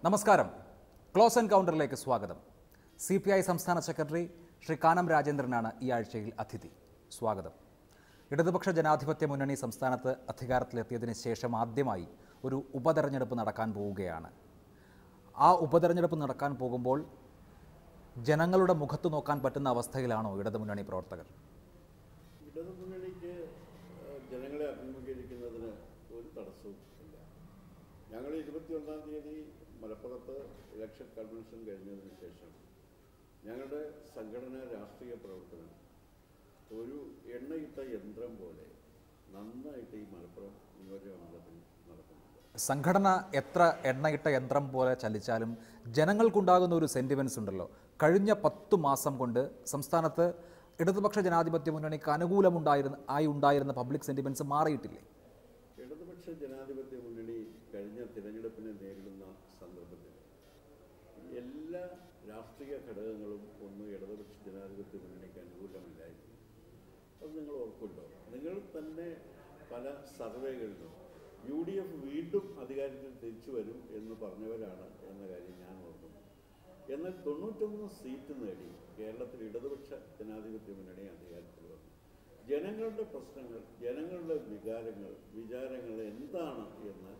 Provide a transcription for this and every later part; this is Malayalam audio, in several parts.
നമസ്കാരം. ക്ലോസ് എൻകൗണ്ടറിലേക്ക് സ്വാഗതം. CPI സംസ്ഥാന സെക്രട്ടറി ശ്രീ കാനം രാജേന്ദ്രനാണ് ഈ ആഴ്ചയിൽ അതിഥി. സ്വാഗതം. ഇടതുപക്ഷ ജനാധിപത്യ മുന്നണി സംസ്ഥാനത്ത് അധികാരത്തിലെത്തിയതിന് ശേഷം ആദ്യമായി ഒരു ഉപതെരഞ്ഞെടുപ്പ് നടക്കാൻ പോവുകയാണ്. ആ ഉപതെരഞ്ഞെടുപ്പ് നടക്കാൻ പോകുമ്പോൾ ജനങ്ങളുടെ മുഖത്ത് നോക്കാൻ പറ്റുന്ന അവസ്ഥയിലാണോ ഇടതുമുന്നണി പ്രവർത്തകർ? ഇടതുമുന്നണിക്ക് ജനങ്ങളെ അഭിമുഖീകരിക്കുന്നതിന് ഒരു തടസ്സവും ഇല്ല. ഞങ്ങൾ 21-ാം തീയതി മലപ്പുറത്ത് ഇലക്ഷൻ കൺവെൻഷൻ കഴിഞ്ഞതിന് ശേഷം ഞങ്ങളുടെ സംഘടനാ രാഷ്ട്രീയ പ്രവർത്തനം ഒരു എണ്ണയിട്ട യന്ത്രം പോലെ നന്നായിട്ട് ഈ മലപ്പുറം നിയോജകമണ്ഡലത്തിൽ നടക്കുന്നുണ്ട്. സംഘടന എത്ര എണ്ണയിട്ട യന്ത്രം പോലെ ചലിച്ചാലും ജനങ്ങൾക്കുണ്ടാകുന്ന ഒരു സെൻറ്റിമെൻസ് ഉണ്ടല്ലോ. കഴിഞ്ഞ 10 മാസം കൊണ്ട് സംസ്ഥാനത്ത് ഇടതുപക്ഷ ജനാധിപത്യ മുന്നണിക്ക് ഉണ്ടായിരുന്ന പബ്ലിക് സെൻറ്റിമെൻസ് മാറിയിട്ടില്ലേ? ഇടതുപക്ഷ ജനാധിപത്യ മുന്നണി കഴിഞ്ഞ തിരഞ്ഞെടുപ്പിനെ നേരിടുന്ന സന്ദർഭത്തിൽ എല്ലാ രാഷ്ട്രീയ ഘടകങ്ങളും ഒന്നും ഇടതുപക്ഷ ജനാധിപത്യ മുന്നണിക്ക് അനുകൂലമില്ലായിരുന്നു. അത് നിങ്ങൾ ഓർക്കുമല്ലോ. നിങ്ങൾ തന്നെ പല സർവേകളിലും UDF വീണ്ടും അധികാരത്തിൽ തിരിച്ചു വരും എന്ന് പറഞ്ഞവരാണ് എന്ന കാര്യം ഞാൻ ഓർക്കുന്നു. എന്നാൽ 91 സീറ്റ് നേടി കേരളത്തിൽ ഇടതുപക്ഷ ജനാധിപത്യ മുന്നണി അധികാരത്തിൽ വന്നു. ജനങ്ങളുടെ പ്രശ്നങ്ങൾ, ജനങ്ങളുടെ വിചാരങ്ങൾ എന്താണ് എന്ന്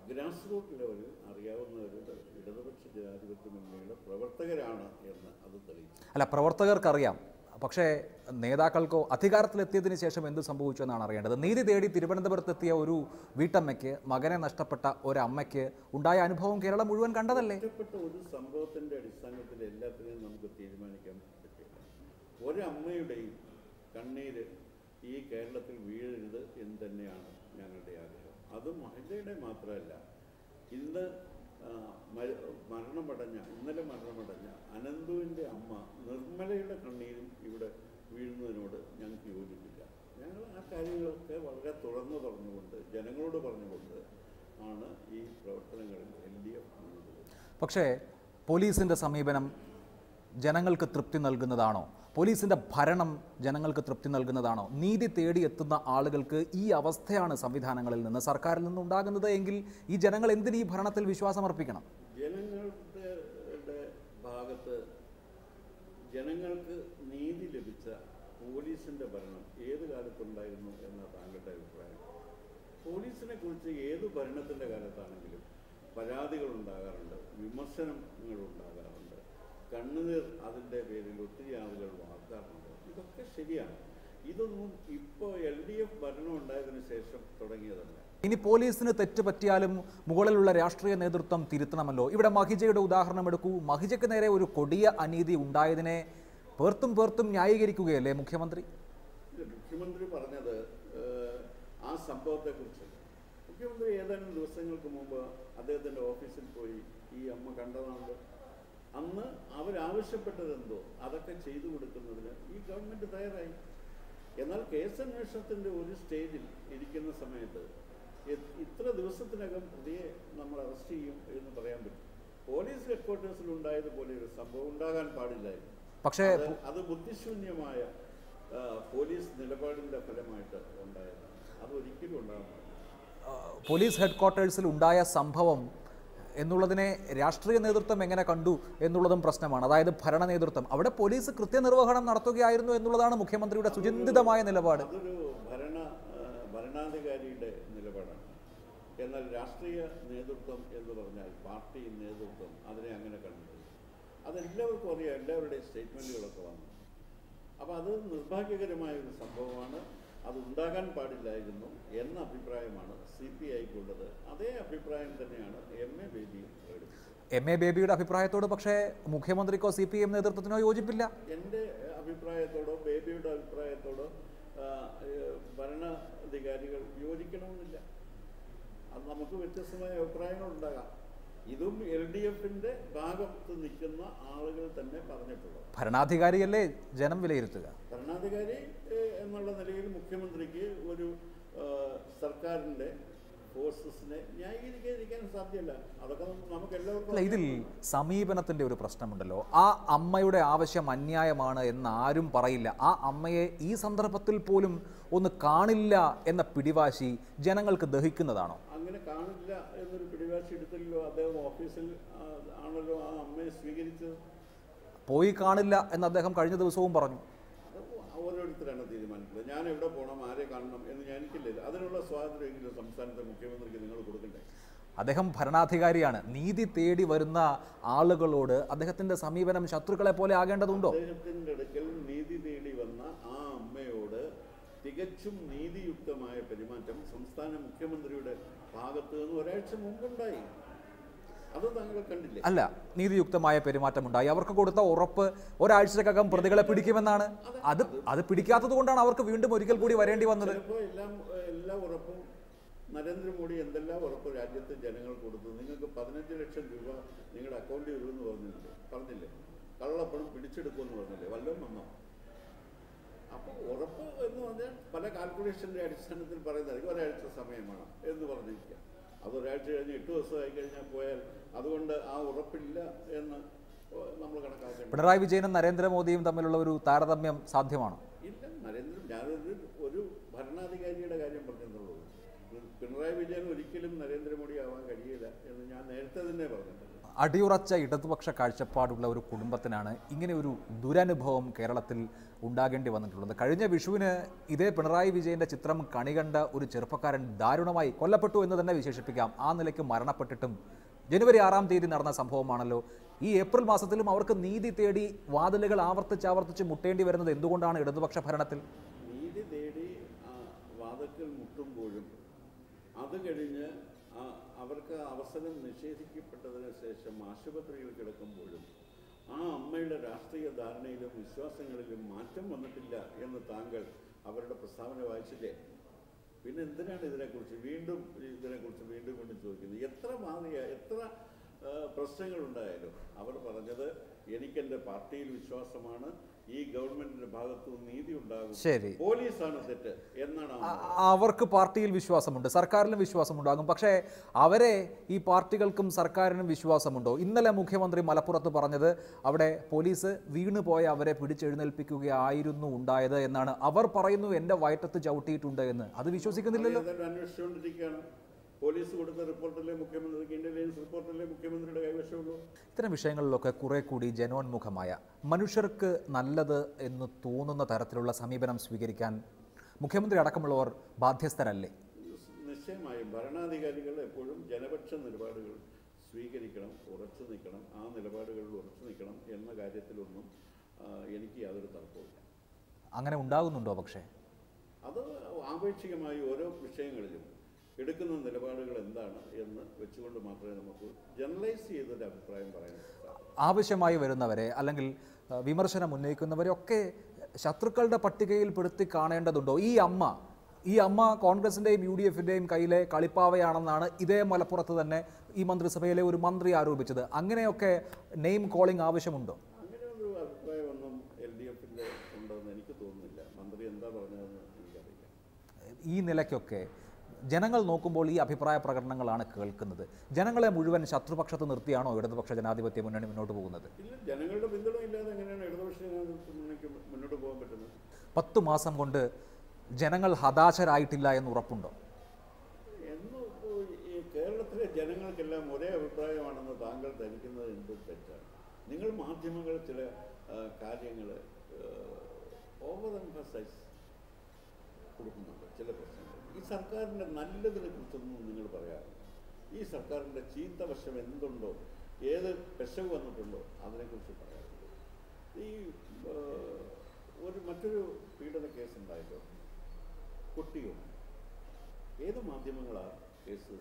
ഗ്രാസ് റൂട്ട് ലെവലിൽ അറിയാവുന്നവരുടെ ഇടതുപക്ഷ ജനാധിപത്യ മുന്നണിയുടെ പ്രവർത്തകരാണ് എന്ന് അത് തെളിയിച്ചു. അല്ല, പ്രവർത്തകർക്കറിയാം. പക്ഷേ നേതാക്കൾക്കോ അധികാരത്തിലെത്തിയതിന് ശേഷം എന്ത് സംഭവിച്ചു എന്നാണ് അറിയേണ്ടത്. നീതി തേടി തിരുവനന്തപുരത്തെത്തിയ ഒരു വീട്ടമ്മയ്ക്ക്, മകനെ നഷ്ടപ്പെട്ട ഒരമ്മയ്ക്ക് ഉണ്ടായ അനുഭവം കേരളം മുഴുവൻ കണ്ടതല്ലേ? നഷ്ടപ്പെട്ട ഒരു സംഭവത്തിൻ്റെ അടിസ്ഥാനത്തിൽ എല്ലാത്തിനെയും നമുക്ക് തീരുമാനിക്കാൻ പറ്റില്ല. ഒരമ്മയുടെയും കണ്ണീര് ഈ കേരളത്തിൽ വീഴരുത് എന്ന് തന്നെയാണ് ഞങ്ങളുടെ ആഗ്രഹം. അത് മഹിളയുടെ മാത്രമല്ല, ഇന്നലെ മരണമടഞ്ഞ അനന്തുവിൻ്റെ അമ്മ നിർമ്മലയുടെ കണ്ണീരും ഇവിടെ വീഴുന്നതിനോട് ഞങ്ങൾക്ക് യോജിപ്പില്ല. ഞങ്ങൾ ആ കാര്യങ്ങളൊക്കെ വളരെ പറഞ്ഞുകൊണ്ട് ജനങ്ങളോട് പറഞ്ഞുകൊണ്ട് ആണ് ഈ പ്രവർത്തനങ്ങളിൽ LDF മുന്നോട്ട്. പക്ഷേ പോലീസിൻ്റെ സമീപനം ജനങ്ങൾക്ക് തൃപ്തി നൽകുന്നതാണോ? പോലീസിൻ്റെ ഭരണം ജനങ്ങൾക്ക് തൃപ്തി നൽകുന്നതാണോ? നീതി തേടി എത്തുന്ന ആളുകൾക്ക് ഈ അവസ്ഥയാണ് സംവിധാനങ്ങളിൽ നിന്ന്, സർക്കാരിൽ നിന്ന് ഉണ്ടാകുന്നത് എങ്കിൽ ഈ ജനങ്ങൾ എന്തിന് ഈ ഭരണത്തിൽ വിശ്വാസമർപ്പിക്കണം? ജനങ്ങളുടെ ഭാഗത്ത് ജനങ്ങൾക്ക് നീതി ലഭിച്ച പോലീസിൻ്റെ ഭരണം ഏത് കാലത്തുണ്ടായിരുന്നു എന്ന താങ്കളുടെ അഭിപ്രായം? പോലീസിനെ കുറിച്ച് ഏത് ഭരണത്തിൻ്റെ കാലത്താണെങ്കിലും പരാതികൾ ഉണ്ടാകാറുണ്ട്, വിമർശനങ്ങൾ ഉണ്ടാകാറുണ്ട്, കണ്ണുനീർ അതിൻ്റെ പേരിൽ ഒത്തിരി ആളുകൾ വാർത്താറുണ്ട്. ഇതൊക്കെ ശരിയാണ്. ഇതൊന്നും ഇപ്പോൾ LDF ഭരണം ഉണ്ടായതിനു ശേഷം തുടങ്ങിയതല്ല. ഇനി പോലീസിന് തെറ്റ് പറ്റിയാലും മുകളിലുള്ള രാഷ്ട്രീയ നേതൃത്വം തിരുത്തണമല്ലോ. ഇവിടെ മഹിജയുടെ ഉദാഹരണം എടുക്കൂ. മഹിജയ്ക്ക് നേരെ ഒരു കൊടിയ അനീതി ഉണ്ടായതിനെ പേർത്തും ന്യായീകരിക്കുകയല്ലേ മുഖ്യമന്ത്രി? മുഖ്യമന്ത്രി പറഞ്ഞത് ആ സംഭവത്തെക്കുറിച്ച്. മുഖ്യമന്ത്രി ഏതാനും ദിവസങ്ങൾക്ക് മുമ്പ് അദ്ദേഹത്തിൻ്റെ ഓഫീസിൽ പോയി ഈ അമ്മ കണ്ടതാണല്ലോ. അന്ന് അവരാവശ്യപ്പെട്ടതെന്തോ അതൊക്കെ ചെയ്തു കൊടുക്കുന്നതിന് ഈ ഗവൺമെൻറ് തയ്യാറായി. എന്നാൽ കേസന്വേഷണത്തിൻ്റെ ഒരു സ്റ്റേജിൽ ഇരിക്കുന്ന സമയത്ത് ഇത്ര ദിവസത്തിനകം പ്രതിയെ നമ്മൾ അറസ്റ്റ് ചെയ്യും എന്ന് പറയാൻ പറ്റും. പോലീസ് ഹെഡ്ക്വാർട്ടേഴ്സിൽ ഉണ്ടായതുപോലെ ഒരു സംഭവം ഉണ്ടാകാൻ പാടില്ലായിരുന്നു. പക്ഷേ അത് ബുദ്ധിശൂന്യമായ പോലീസ് നിലപാടിൻ്റെ ഫലമായിട്ട് ഉണ്ടായതാണ്. അതൊരിക്കലും ഉണ്ടാകും. പോലീസ് ഹെഡ്ക്വാർട്ടേഴ്സിൽ ഉണ്ടായ സംഭവം എന്നുള്ളതിനെ രാഷ്ട്രീയ നേതൃത്വം എങ്ങനെ കണ്ടു എന്നുള്ളതും പ്രശ്നമാണ്. അതായത് ഭരണ നേതൃത്വം അവിടെ പോലീസ് കൃത്യനിർവഹണം നടത്തുകയായിരുന്നു എന്നുള്ളതാണ് മുഖ്യമന്ത്രിയുടെ സുചിന്തിതമായ നിലപാട്. അതൊരു ഭരണാധികാരിയുടെ നിലപാടാണ്. എന്നാൽ രാഷ്ട്രീയ നേതൃത്വം എന്ന് പറഞ്ഞാൽ പാർട്ടി നേതൃത്വം അതിനെ അങ്ങനെ കണ്ടിട്ടില്ല. അതെല്ലാവർക്കും അറിയാം, എല്ലാവരുടെയും സ്റ്റേറ്റ്മെൻറ്റുകളൊക്കെ വന്നു. അപ്പോൾ അത് നിർഭാഗ്യകരമായ ഒരു സംഭവമാണ്. അത് ഉണ്ടാകാൻ പാടില്ലായിരുന്നു എന്ന അഭിപ്രായമാണ് CPIക്കുള്ളത്. അതേ അഭിപ്രായം തന്നെയാണ് MA ബേബിയും പ്രകടിപ്പിച്ചത്. MA ബേബിയുടെ അഭിപ്രായത്തോട് പക്ഷേ മുഖ്യമന്ത്രിക്കോ CPM നേതൃത്വത്തിനോ യോജിപ്പില്ല. എൻ്റെ അഭിപ്രായത്തോടോ ബേബിയുടെ അഭിപ്രായത്തോടോ ഭരണാധികാരികൾ യോജിക്കണമെന്നില്ല. അത് നമുക്ക് വ്യത്യസ്തമായ അഭിപ്രായങ്ങളുണ്ടാകാം. ഇതും LDFൻ്റെ ഭാഗത്ത് നിൽക്കുന്ന ആളുകൾ തന്നെ പറഞ്ഞിട്ടുള്ളത്. ഭരണാധികാരിയല്ലേ ജനം വിലയിരുത്തുക. ഭരണാധികാരി എന്നുള്ള നിലയിൽ മുഖ്യമന്ത്രിക്ക് ഒരു സർക്കാരിൻ്റെ ഫോഴ്സസിനെ ന്യായീകരിക്കാതിരിക്കാൻ സാധ്യമല്ല. അതൊക്കെ നമുക്ക് എല്ലാവർക്കും. ഇതിൽ സമീപനത്തിൻ്റെ ഒരു പ്രശ്നമുണ്ടല്ലോ. ആ അമ്മയുടെ ആവശ്യം അന്യായമാണ് എന്ന് ആരും പറയില്ല. ആ അമ്മയെ ഈ സന്ദർഭത്തിൽ പോലും ഒന്ന് കാണില്ല എന്ന പിടിവാശി ജനങ്ങൾക്ക് ദഹിക്കുന്നതാണോ? അങ്ങനെ കാണില്ല എന്നൊരു പിടിവാശി എടുത്തില്ലല്ലോ. അദ്ദേഹം ഓഫീസിൽ സ്വീകരിച്ചത്? പോയി കാണില്ല എന്ന് അദ്ദേഹം കഴിഞ്ഞ ദിവസവും പറഞ്ഞു. ഓരോരുത്തരാണ് തീരുമാനിക്കുന്നത്. ഞാൻ എവിടെ പോകണം, ആരെ കാണണം എന്ന് എനിക്കില്ല. അതിനുള്ള സ്വാതന്ത്ര്യമെങ്കിലും സംസ്ഥാനത്തെ മുഖ്യമന്ത്രിക്ക് നിങ്ങൾ കൊടുക്കണ്ടേ? അദ്ദേഹം ഭരണാധികാരിയാണ്. നീതി തേടി വരുന്ന ആളുകളോട് അദ്ദേഹത്തിന്റെ സമീപനം ശത്രുക്കളെ പോലെ ആകേണ്ടതുണ്ടോ? അദ്ദേഹത്തിന്റെ അടുക്കൽ നീതി തേടി വന്ന ആ അമ്മയോട് തികച്ചും നീതിയുക്തമായ പെരുമാറ്റം സംസ്ഥാന മുഖ്യമന്ത്രിയുടെ ഭാഗത്ത് നിന്ന് ഒരാഴ്ച മുമ്പുണ്ടായി. അത് താങ്കൾ കണ്ടില്ലേ? അല്ല, നീതിയുക്തമായ പെരുമാറ്റമുണ്ടായി. അവർക്ക് കൊടുത്ത ഉറപ്പ് ഒരാഴ്ചക്കകം പ്രതികളെ പിടിക്കുമെന്നാണ്. അത് പിടിക്കാത്തത് കൊണ്ടാണ് അവർക്ക് വീണ്ടും ഒരിക്കൽ കൂടി വരേണ്ടി വന്നത്. ചിലപ്പോൾ എല്ലാ ഉറപ്പും നരേന്ദ്രമോദി എന്തെല്ലാം ഉറപ്പ് രാജ്യത്തെ ജനങ്ങൾ കൊടുത്തു. നിങ്ങൾക്ക് 15 ലക്ഷം രൂപ നിങ്ങളുടെ അക്കൗണ്ടിൽ വരുമെന്ന് പറഞ്ഞില്ലേ? കള്ളപ്പണം പിടിച്ചെടുക്കുമെന്ന് പറഞ്ഞില്ലേ? വല്ലതും വന്നോ? അപ്പോൾ ഉറപ്പ് എന്ന് പറഞ്ഞാൽ പല കാൽക്കുലേഷൻ്റെ അടിസ്ഥാനത്തിൽ പറയുന്നതായിരിക്കും ഒരാഴ്ച സമയമാണ് എന്ന് പറഞ്ഞിരിക്കുക. അതൊരാഴ്ച കഴിഞ്ഞ് 8 ദിവസമായി കഴിഞ്ഞാൽ പോയാൽ അതുകൊണ്ട് ആ ഉറപ്പില്ല എന്ന് നമ്മൾ കണക്കാക്കേണ്ട. പിണറായി വിജയനും നരേന്ദ്രമോദിയും തമ്മിലുള്ള ഒരു താരതമ്യം സാധ്യമാണോ? ഇല്ല. ഞാനൊരു ഭരണാധികാരിയുടെ കാര്യം പറഞ്ഞെന്നുള്ളൂ. പിണറായി വിജയൻ ഒരിക്കലും നരേന്ദ്രമോദി ആവാൻ കഴിയില്ല എന്ന് ഞാൻ നേരത്തെ തന്നെ പറഞ്ഞിട്ടുണ്ട്. അടിയുറച്ച ഇടതുപക്ഷ കാഴ്ചപ്പാടുള്ള ഒരു കുടുംബത്തിനാണ് ഇങ്ങനെ ഒരു ദുരനുഭവം കേരളത്തിൽ ഉണ്ടാകേണ്ടി വന്നിട്ടുള്ളത്. കഴിഞ്ഞ വിഷുവിന് ഇതേ പിണറായി വിജയൻ്റെ ചിത്രം കണികണ്ട ഒരു ചെറുപ്പക്കാരൻ ദാരുണമായി കൊല്ലപ്പെട്ടു എന്ന് തന്നെ വിശേഷിപ്പിക്കാം. ആ നിലയ്ക്ക് മരണപ്പെട്ടിട്ടും ജനുവരി 6-ാം തീയതി നടന്ന സംഭവമാണല്ലോ. ഈ ഏപ്രിൽ മാസത്തിലും അവർക്ക് നീതി തേടി വാതിലുകൾ ആവർത്തിച്ച് മുട്ടേണ്ടി വരുന്നത് എന്തുകൊണ്ടാണ് ഇടതുപക്ഷ ഭരണത്തിൽ? നീതി തേടി വാതിൽക്കൽ മുട്ടുമ്പോഴും അത് കഴിഞ്ഞ് അവർക്ക് അവസരം നിഷേധിക്കപ്പെട്ടതിന് ശേഷം ആശുപത്രിയിൽ കിടക്കുമ്പോഴും ആ അമ്മയുടെ രാഷ്ട്രീയ ധാരണയിലും വിശ്വാസങ്ങളിലും മാറ്റം വന്നിട്ടില്ല എന്ന് താങ്കൾ അവരുടെ പ്രസ്താവന വായിച്ചില്ലേ? പിന്നെ എന്തിനാണ് ഇതിനെക്കുറിച്ച് വീണ്ടും ചോദിക്കുന്നത്? എത്ര പ്രശ്നങ്ങളുണ്ടായാലും അവർ പറഞ്ഞത് എനിക്കെൻ്റെ പാർട്ടിയിൽ വിശ്വാസമാണ്, ഈ ഗവൺമെന്റിന്റെ ഭാഗത്തു നീതി ഉണ്ടാകും, ശരി, പോലീസാണ് തെറ്റ് എന്നാണ്. അവർക്ക് പാർട്ടിയിൽ വിശ്വാസമുണ്ട്, സർക്കാരിലും വിശ്വാസമുണ്ടാകും. പക്ഷേ അവരെ ഈ പാർട്ടികൾക്കും സർക്കാരിനും വിശ്വാസമുണ്ടോ? ഇന്നലെ മുഖ്യമന്ത്രി മലപ്പുറത്ത് പറഞ്ഞത് അവിടെ പോലീസ് വീണുപോയ അവരെ പിടിച്ചെഴുന്നേൽപ്പിക്കുകയായിരുന്നു ഉണ്ടായത് എന്നാണ്. അവർ പറയുന്നു എൻ്റെ വയറ്റത്ത് ചവിട്ടിയിട്ടുണ്ട് എന്ന്. അത് വിശ്വസിക്കുന്നില്ലല്ലോ. അന്വേഷിച്ചുകൊണ്ടിരിക്കുകയാണ്. പോലീസ് കൊടുത്ത റിപ്പോർട്ടല്ലേ മുഖ്യമന്ത്രിക്ക്, ഇന്റലിജൻസ് റിപ്പോർട്ടല്ലേ മുഖ്യമന്ത്രിയുടെ കൈവശമുള്ളൂ. ഇത്തരം വിഷയങ്ങളിലൊക്കെ കുറെ കൂടി ജനോന്മുഖമായ, മനുഷ്യർക്ക് നല്ലത് എന്ന് തോന്നുന്ന തരത്തിലുള്ള സമീപനം സ്വീകരിക്കാൻ മുഖ്യമന്ത്രി അടക്കമുള്ളവർ ബാധ്യസ്ഥരല്ലേ? നിശ്ചയമായും ഭരണാധികാരികൾ എപ്പോഴും ജനപക്ഷ നിലപാടുകൾ സ്വീകരിക്കണം, ഉറച്ചു നിൽക്കണം. ആ നിലപാടുകളിൽ ഉറച്ചു നിൽക്കണം എന്ന കാര്യത്തിലൊന്നും എനിക്ക് യാതൊരു തർക്കവുമില്ല. അങ്ങനെ ഉണ്ടാകുന്നുണ്ടോ? പക്ഷേ അത് ആപേക്ഷികമായി ഓരോ വിഷയങ്ങളിലും എടുക്കുന്ന നിലപാടുകൾ എന്താണ് എന്ന് വെച്ചുകൊണ്ട് മാത്രമേ നമുക്ക് ജനറലൈസ് ചെയ്തൊരു അഭിപ്രായം പറയാൻ സാധിക്കൂ. ആവശ്യമായി വരുന്നവരെ അല്ലെങ്കിൽ വിമർശനം ഉന്നയിക്കുന്നവരെയൊക്കെ ശത്രുക്കളുടെ പട്ടികയിൽ പെടുത്തി കാണേണ്ടതുണ്ടോ? ഈ അമ്മ കോൺഗ്രസിൻ്റെയും UDFിൻ്റെയും കയ്യിലെ കളിപ്പാവയാണെന്നാണ് ഇതേ മലപ്പുറത്ത് തന്നെ ഈ മന്ത്രിസഭയിലെ ഒരു മന്ത്രി ആരോപിച്ചത്. അങ്ങനെയൊക്കെ നെയിം കോളിംഗ് ആവശ്യമുണ്ടോ? അങ്ങനെയൊരു അഭിപ്രായമൊന്നും LDFിൻ്റെ ഉണ്ടെന്ന് എനിക്ക് തോന്നുന്നില്ല. മന്ത്രി എന്താ പറഞ്ഞതെന്ന് എനിക്കറിയില്ല. ഈ നിലയ്ക്കൊക്കെ ജനങ്ങൾ നോക്കുമ്പോൾ ഈ അഭിപ്രായ പ്രകടനങ്ങളാണ് കേൾക്കുന്നത്. ജനങ്ങളെ മുഴുവൻ ശത്രുപക്ഷത്ത് നിർത്തിയാണോ ഇടതുപക്ഷ ജനാധിപത്യ മുന്നണി മുന്നോട്ട് പോകുന്നത്? ഇല്ല, ജനങ്ങളുടെ പിന്തുണ ഇല്ലാതെ എങ്ങനെയാണ് ഇടതുപക്ഷ ജനാധിപത്യ മുന്നണിക്ക് മുന്നോട്ട് പോകാൻ പറ്റുന്നത്? 10 മാസം കൊണ്ട് ജനങ്ങൾ ഹതാശരായിട്ടില്ല എന്ന് ഉറപ്പുണ്ടോ? ഈ കേരളത്തിലെ ജനങ്ങൾക്കെല്ലാം ഒരേ അഭിപ്രായമാണെന്ന് താങ്കൾ ധരിക്കുന്നത് എന്ത് തെറ്റാണ്? നിങ്ങൾ മാധ്യമങ്ങൾ ചില കാര്യങ്ങൾ ഓവർ എംഫസൈസ് കൊടുക്കുന്നുണ്ട്. ചില പ്രശ്നങ്ങൾ ഈ സർക്കാരിൻ്റെ നല്ലതിനെ കുറിച്ചൊന്നും നിങ്ങൾ പറയാറില്ല. ഈ സർക്കാരിൻ്റെ ചീത്ത വശം എന്തുണ്ടോ, ഏത് പെശക് വന്നിട്ടുണ്ടോ അതിനെക്കുറിച്ച് പറയാറുണ്ട്. ഈ മറ്റൊരു പീഡന കേസ് ഉണ്ടായല്ലോ, കൊട്ടിയൂർ. ഏത് മാധ്യമങ്ങളാണ് കേസ്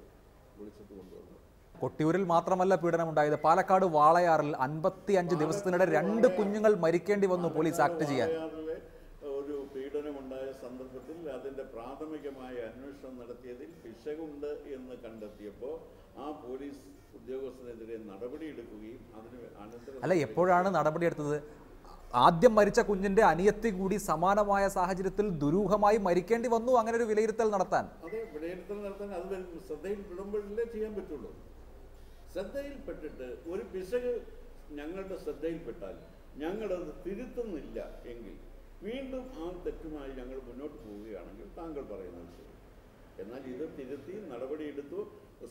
വിളിച്ചിട്ട് കൊണ്ടുവന്നത്? കൊട്ടിയൂരിൽ മാത്രമല്ല പീഡനമുണ്ടായത്, പാലക്കാട് വാളയാറിൽ 55 ദിവസത്തിനിടെ 2 കുഞ്ഞുങ്ങൾ മരിക്കേണ്ടി വന്നു പോലീസ് ആക്ട് ചെയ്യാൻ. ഒരു പീഡനമുണ്ടായ സന്ദർഭത്തിൽ അതിൻ്റെ പ്രാഥമികമായ അന്വേഷണം നടത്തിയതിൽ പിശകുണ്ട് എന്ന് കണ്ടെത്തിയപ്പോൾ ആ പോലീസ് ഉദ്യോഗസ്ഥനെതിരെ നടപടിയെടുക്കുകയും അല്ല, എപ്പോഴാണ് നടപടിയെടുത്തത്? ആദ്യം മരിച്ച കുഞ്ഞിന്റെ അനിയത്തി കൂടി സമാനമായ സാഹചര്യത്തിൽ ദുരൂഹമായി മരിക്കേണ്ടി വന്നു. അങ്ങനെ ഒരു വിലയിരുത്തൽ നടത്താൻ അത് ശ്രദ്ധയിൽപ്പെടുമ്പോഴല്ലേ ചെയ്യാൻ പറ്റുള്ളൂ. ശ്രദ്ധയിൽപ്പെട്ടിട്ട് ഒരു പിശക് ഞങ്ങളുടെ ശ്രദ്ധയിൽപ്പെട്ടാൽ ഞങ്ങളത് തിരുത്തുന്നില്ല എങ്കിൽ വീണ്ടും ആ തെറ്റുമായി ഞങ്ങൾ മുന്നോട്ട് പോവുകയാണെങ്കിൽ താങ്കൾ പറയുന്നത് ശരി. എന്നാൽ ഇത് തിരുത്തി നടപടിയെടുത്തു,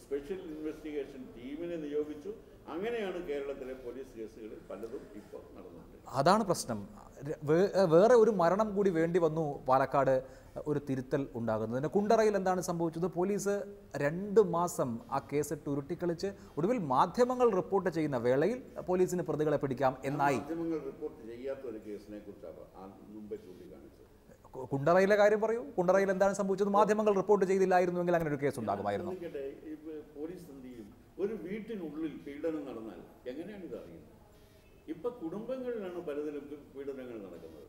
സ്പെഷ്യൽ ഇൻവെസ്റ്റിഗേഷൻ ടീമിനെ നിയോഗിച്ചു, അങ്ങനെയാണ് കേരളത്തിലെ പോലീസ് കേസുകളിൽ പലതും ഇപ്പോൾ നടന്നുകൊണ്ടിരിക്കുന്നത്. അതാണ് പ്രശ്നം. വേറെ ഒരു മരണം കൂടി വേണ്ടി വന്നു പാലക്കാട് ഒരു തിരുത്തൽ ഉണ്ടാകുന്നതിന്. കുണ്ടറയിൽ എന്താണ് സംഭവിച്ചത്? പോലീസ് 2 മാസം ആ കേസിട്ട് ഉരുട്ടിക്കളിച്ച് ഒടുവിൽ മാധ്യമങ്ങൾ റിപ്പോർട്ട് ചെയ്യുന്ന വേളയിൽ പോലീസിന് പ്രതികളെ പിടിക്കാം എന്നായി. മാധ്യമങ്ങൾ റിപ്പോർട്ട് ചെയ്യാത്ത ഒരു കേസിനെ കുറിച്ചാണ് മുമ്പ് ചൂണ്ടിക്കാണിച്ചത്. കുണ്ടറയിലെ കാര്യം പറയൂ. കുണ്ടറയിൽ എന്താണ് സംഭവിച്ചത്? മാധ്യമങ്ങൾ റിപ്പോർട്ട് ചെയ്തില്ലായിരുന്നുവെങ്കിൽ അങ്ങനെ ഒരു കേസ് ഉണ്ടാകുമായിരുന്നു. പോലീസ് എന്ത് ചെയ്യും? ഒരു വീട്ടിനുള്ളിൽ പീഡനം നടന്നാൽ എങ്ങനെയാണ് ഇത് അറിയുന്നത്? ഇപ്പൊ കുടുംബങ്ങളിലാണ് പലതിലും പീഡനങ്ങൾ നടക്കുന്നത്.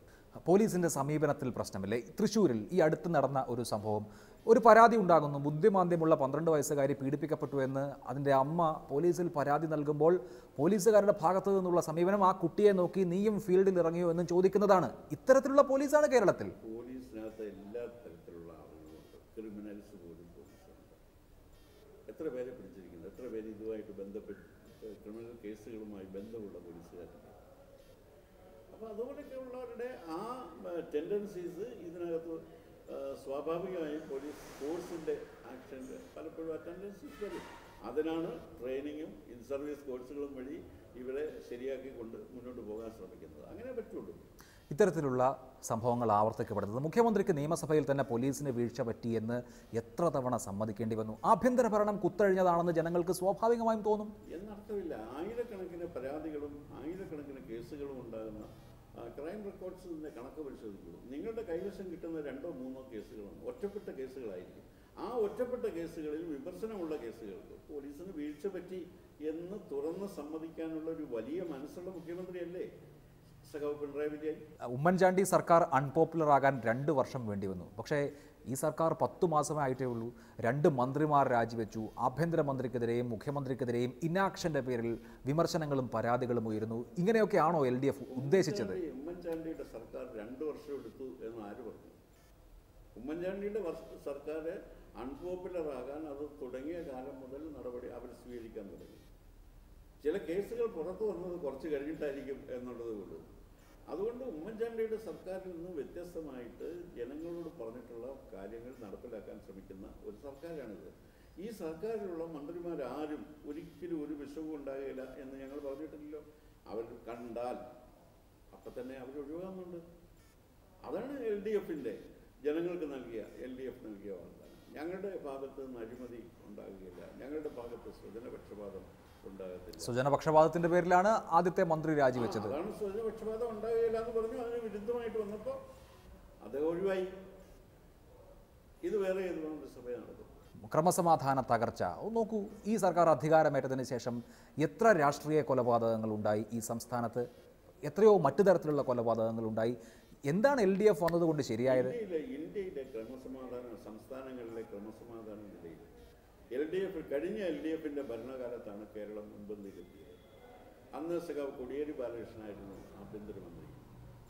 പോലീസിന്റെ സമീപനത്തിൽ പ്രശ്നമില്ലേ? തൃശ്ശൂരിൽ ഈ അടുത്ത് നടന്ന ഒരു സംഭവം, ഒരു പരാതി ഉണ്ടാകുന്നു. ബുദ്ധിമാന്ദ്യമുള്ള 12 വയസ്സുകാരി പീഡിപ്പിക്കപ്പെട്ടു എന്ന് അതിൻ്റെ അമ്മ പോലീസിൽ പരാതി നൽകുമ്പോൾ പോലീസുകാരുടെ ഭാഗത്തു നിന്നുള്ള സമീപനം ആ കുട്ടിയെ നോക്കി നീയും ഫീൽഡിൽ ഇറങ്ങിയോ എന്ന് ചോദിക്കുന്നതാണ്. ഇത്തരത്തിലുള്ള പോലീസാണ് കേരളത്തിൽ. പോലീസിനകത്ത് എല്ലാ തരത്തിലുള്ള ആളുകളുണ്ട്. ക്രിമിനൽസ് പോലും പോലീസുണ്ട്. എത്ര പേരെ പിടിച്ചിരിക്കുന്നു? എത്ര പേര് ഇതുമായിട്ട് ബന്ധപ്പെട്ട് ക്രിമിനൽ കേസുകളുമായി ബന്ധമുള്ള പോലീസുകാരുണ്ട്? അപ്പോൾ അതുപോലെയൊക്കെ ഉള്ളവരുടെ ആ ടെൻഡൻസീസ് ഇതിനകത്ത് സ്വാഭാവികമായും പോലീസ് ഫോഴ്സിൻ്റെ ആക്ഷൻ്റെ പലപ്പോഴും ആ ടെൻഡൻസീസ് വരും. അതിനാണ് ട്രെയിനിങ്ങും ഇൻ സർവീസ് കോഴ്സുകളും വഴി ഇവരെ ശരിയാക്കിക്കൊണ്ട് മുന്നോട്ട് പോകാൻ ശ്രമിക്കുന്നത്. അങ്ങനെ പറ്റുള്ളൂ. ഇത്തരത്തിലുള്ള സംഭവങ്ങൾ ആവർത്തിക്കപ്പെടുന്നത് മുഖ്യമന്ത്രിക്ക് നിയമസഭയിൽ തന്നെ പോലീസിന് വീഴ്ച പറ്റിയെന്ന് എത്ര തവണ സമ്മതിക്കേണ്ടി വന്നു? ആഭ്യന്തര ഭരണം കുത്തഴിഞ്ഞതാണെന്ന് ജനങ്ങൾക്ക് സ്വാഭാവികമായും തോന്നും എന്നർത്ഥമില്ല. ആയിരക്കണക്കിന് പരാതികളും ആയിരക്കണക്കിന് കേസുകളും ഉണ്ടാകുന്ന ക്രൈം റെക്കോർഡ്സിൻ്റെ കണക്ക് പരിശോധിക്കുള്ളൂ. നിങ്ങളുടെ കൈവശം കിട്ടുന്ന 2-3 കേസുകളാണ് ഒറ്റപ്പെട്ട കേസുകളായിരിക്കും. ആ ഒറ്റപ്പെട്ട കേസുകളിൽ വിമർശനമുള്ള കേസുകൾക്ക് പോലീസിന് വീഴ്ച പറ്റി എന്ന് തുറന്ന് സമ്മതിക്കാനുള്ള ഒരു വലിയ മനസ്സുള്ള മുഖ്യമന്ത്രിയല്ലേ പിണറായി വിജയൻ. ഉമ്മൻചാണ്ടി സർക്കാർ അൺപോപ്പുലർ ആകാൻ 2 വർഷം വേണ്ടി വന്നു. പക്ഷേ ഈ സർക്കാർ 10 മാസമേ ആയിട്ടേ ഉള്ളൂ. 2 മന്ത്രിമാർ രാജിവെച്ചു. ആഭ്യന്തരമന്ത്രിക്കെതിരെയും മുഖ്യമന്ത്രിക്കെതിരെയും ഇനാക്ഷൻ്റെ പേരിൽ വിമർശനങ്ങളും പരാതികളും ഉയരുന്നു. ഇങ്ങനെയൊക്കെയാണോ LDF ഉദ്ദേശിച്ചത്? ഉമ്മൻചാണ്ടിയുടെ സർക്കാർ 2 വർഷം എടുത്തു എന്ന് ആര് പറഞ്ഞു? ഉമ്മൻചാണ്ടിയുടെ സർക്കാർ അൺപോപ്പുലർ ആകാൻ അത് തുടങ്ങിയ കാലം മുതൽ നടപടി അവർ സ്വീകരിക്കാൻ തുടങ്ങി. ചില കേസുകൾ പുറത്തു വന്നത് കുറച്ച് കഴിഞ്ഞിട്ടായിരിക്കും എന്നുള്ളത് കൊണ്ട് അതുകൊണ്ട് ഉമ്മൻചാണ്ടിയുടെ സർക്കാരിൽ നിന്ന് വ്യത്യസ്തമായിട്ട് ജനങ്ങളോട് പറഞ്ഞിട്ടുള്ള കാര്യങ്ങൾ നടപ്പിലാക്കാൻ ശ്രമിക്കുന്ന ഒരു സർക്കാരാണിത്. ഈ സർക്കാരിലുള്ള മന്ത്രിമാരാരും ഒരിക്കലും ഒരു വിഷവും ഉണ്ടാകില്ല എന്ന് ഞങ്ങൾ പറഞ്ഞിട്ടില്ലല്ലോ. അവർ കണ്ടാൽ അപ്പം തന്നെ അവർ ഒഴിവാകുന്നുണ്ട്. അതാണ് LDFൻ്റെ ജനങ്ങൾക്ക് നൽകിയ LDF നൽകിയ വാഗ്ദാനം. ഞങ്ങളുടെ ഭാഗത്ത് നിന്ന് അഴിമതി ഉണ്ടാകുകയില്ല, ഞങ്ങളുടെ ഭാഗത്ത് സ്വജനപക്ഷപാതം ഉണ്ടാകത്തില്ല. സ്വജനപക്ഷപാതത്തിന്റെ പേരിലാണ് ആദ്യത്തെ മന്ത്രി രാജിവെച്ചത്. അതാണ് സ്വജനപക്ഷപാതം ഉണ്ടാകുകയില്ല എന്ന് പറഞ്ഞു. അതിന് വിരുദ്ധമായിട്ട് വന്നപ്പോൾ അത് ഒഴിവായി. ഇത് വേറെ ഏത് മന്ത്രിസഭ നടക്കും? ക്രമസമാധാന തകർച്ച നോക്കൂ. ഈ സർക്കാർ അധികാരമേറ്റതിന് ശേഷം എത്ര രാഷ്ട്രീയ കൊലപാതകങ്ങൾ ഉണ്ടായി ഈ സംസ്ഥാനത്ത്? എത്രയോ മറ്റു തരത്തിലുള്ള കൊലപാതകങ്ങൾ ഉണ്ടായി. എന്താണ് LDF വന്നതുകൊണ്ട് ശരിയായത്? ഇന്ത്യയിലെ ക്രമസമാധാന സംസ്ഥാനങ്ങളിലെ ക്രമസമാധാന നിലയിൽ കഴിഞ്ഞ LDFൻ്റെ ഭരണകാലത്താണ് കേരളം മുൻപന്തിയിലെത്തിയത്. അന്ന് സഖാവ് കോടിയേരി ബാലകൃഷ്ണനായിരുന്നു ആഭ്യന്തരമന്ത്രി.